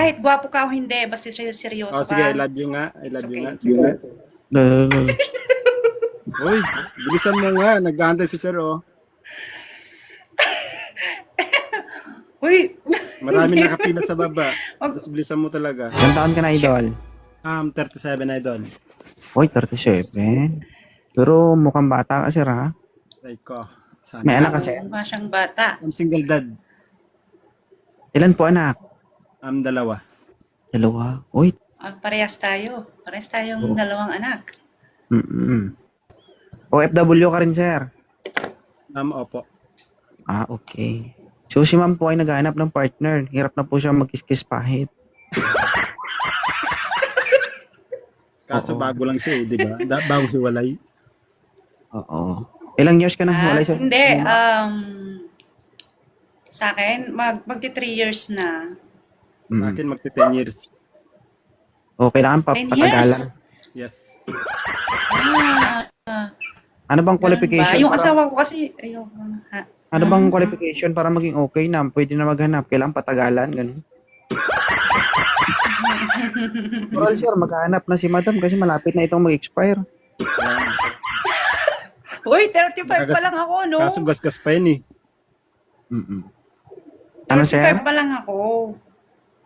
Kahit gwapo ka o hindi, basta seryoso Oh, sige, I ka. love you nga. I It's love you okay. nga. Sige. Uh, Uy, bilisan mo nga. Nag-aantay si sir, oh. Uy! Marami nakapila sa baba. Tapos bilisan mo talaga. ilang taon ka na, idol? 37, idol. Uy, 37. Pero mukhang bata ka, sir, ha? Like ko. May anak kasi. Mukha siyang bata. I'm single dad. Ilan po anak? Dalawa. Dalawa. Uy. Parehas tayo. Parehas tayong dalawang anak. OFW ka rin, sir? Opo. Ah, okay. So, si ma'am po ay naghahanap ng partner. Hirap na po siya magkiskis pahit. Kaso bago lang siya, di ba? Bago hiwalay. Oo. Ilang years ka na hiwalay, sir? Hindi. Sa akin, magti 3 years na. Sa akin, magti 10 years. O, kailangan 10 patagalan. Yes. Ano bang Ganun ba? qualification? Yung Para, asawa ko kasi, ayoko. ano bang qualification para maging okay na? Pwede na maghanap. Kailangan patagalan, ganun. Well, sir, maghanap na si madam kasi malapit na itong mag-expire. Uy, 35 pa lang ako, no? Kaso gas-gas pa yun, eh. Ano, 35 sir? pa lang ako.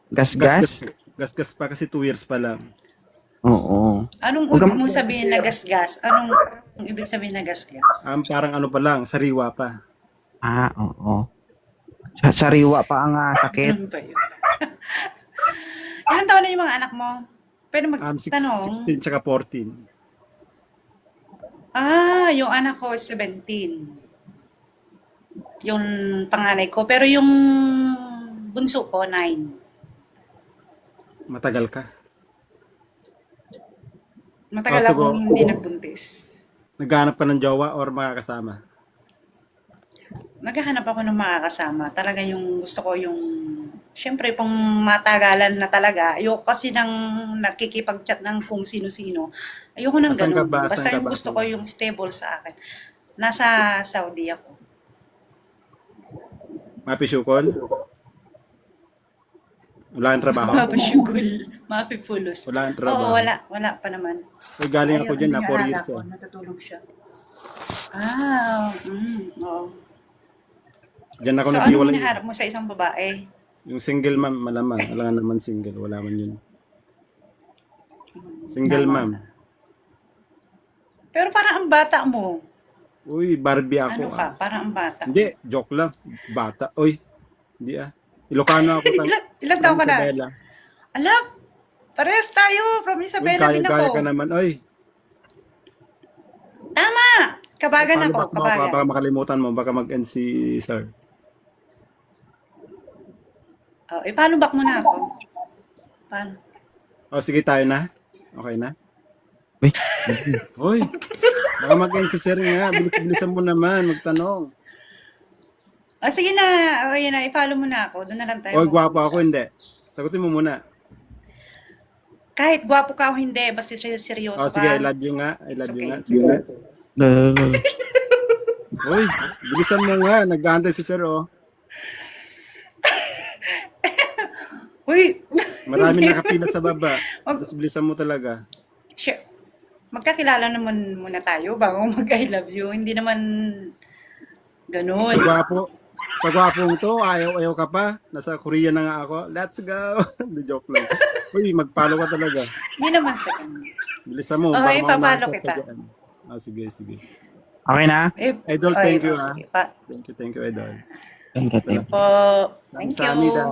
Gas-gas? Gas-gas pa kasi 2 years pa lang. Oo. Anong Huwag ibig kang- mong sabihin na gas-gas? Anong ibig sabihin na gas-gas? Parang ano pa lang, sariwa pa. Ah, oo. Sariwa pa ang sakit. Ano ba yun? Ilan taon na yung mga anak mo? Pwede 16 magtanong. tsaka 14. Yung anak ko is 17. Yung panganay ko. Pero yung bunso ko, 9. Matagal ka. Matagal Oh, akong siguro. hindi nagbuntis. Naghanap ka ng jowa or makakasama? Naghahanap ako ng makakasama. Talaga yung gusto ko yung, syempre pang matagalan na talaga. Ayoko kasi nang nakikipag-chat ng kung sino-sino. Ayoko nang Asan ka ganun. ba? Basta Asan ka yung ba? gusto ko yung stable sa akin. Nasa Saudi ako. Mapisyukol? Wala kang trabaho? Mapasyugol. Mapipulos. Wala kang trabaho? Oo, wala. Wala pa naman. Uy, galing ako dyan na 4 nag-aalala years. ko, Eh. natutulog siya. Oo. Dyan ako So, anong naghiwalay. hinaharap mo sa isang babae? Yung single ma'am, malamang. Wala nga naman single. Wala man yun. Single ma'am. Pero parang ang bata mo. Uy, Barbie ako. Ano ka? Parang ang bata. Hindi, joke lang. Bata. Uy, hindi ah. Ilocano ako. Ilan taon ka na? Isabela. Alam, parehas tayo. From Uy, Isabela din kaya-kaya ka ako. naman. Uy, Tama! Kabagan paano ako, ba- kabagan. baka makalimutan mo. Baka mag-end si sir. Paano back mo na ako? Paano? O, sige tayo na. Okay na? Uy. Uy, baka mag-end si sir nga. Bilis-bilisan mo naman. Magtanong. Sige na. Okay na. I-follow mo na ako. Doon na lang tayo. Uy, gwapo mag-usap. ako. Hindi. Sagutin mo muna. Kahit gwapo ka o hindi, basta seryoso O, ka. sige, I love you nga. I It's love you okay. nga. Sige. Uh, Uy, bilisan mo nga. Nag-aantay si sir, oh. Uy! Marami nakapila sa baba. Tapos bilisan mo talaga. Shit. Magkakilala naman muna tayo bago mag-I love you. Hindi naman ganun. Sa gwapong to, ayaw ka pa. Nasa Korea na nga ako. Let's go. Hindi, joke lang. Uy, mag-follow ka talaga. Hindi naman sa ganun. Bilisan mo. Okay, baka papalo maunahan ka kita. sa dyan. Sige, sige. okay na? Idol, thank you, sige. Thank you, idol. Thank you. Po. Thank you. Kamsahamnida.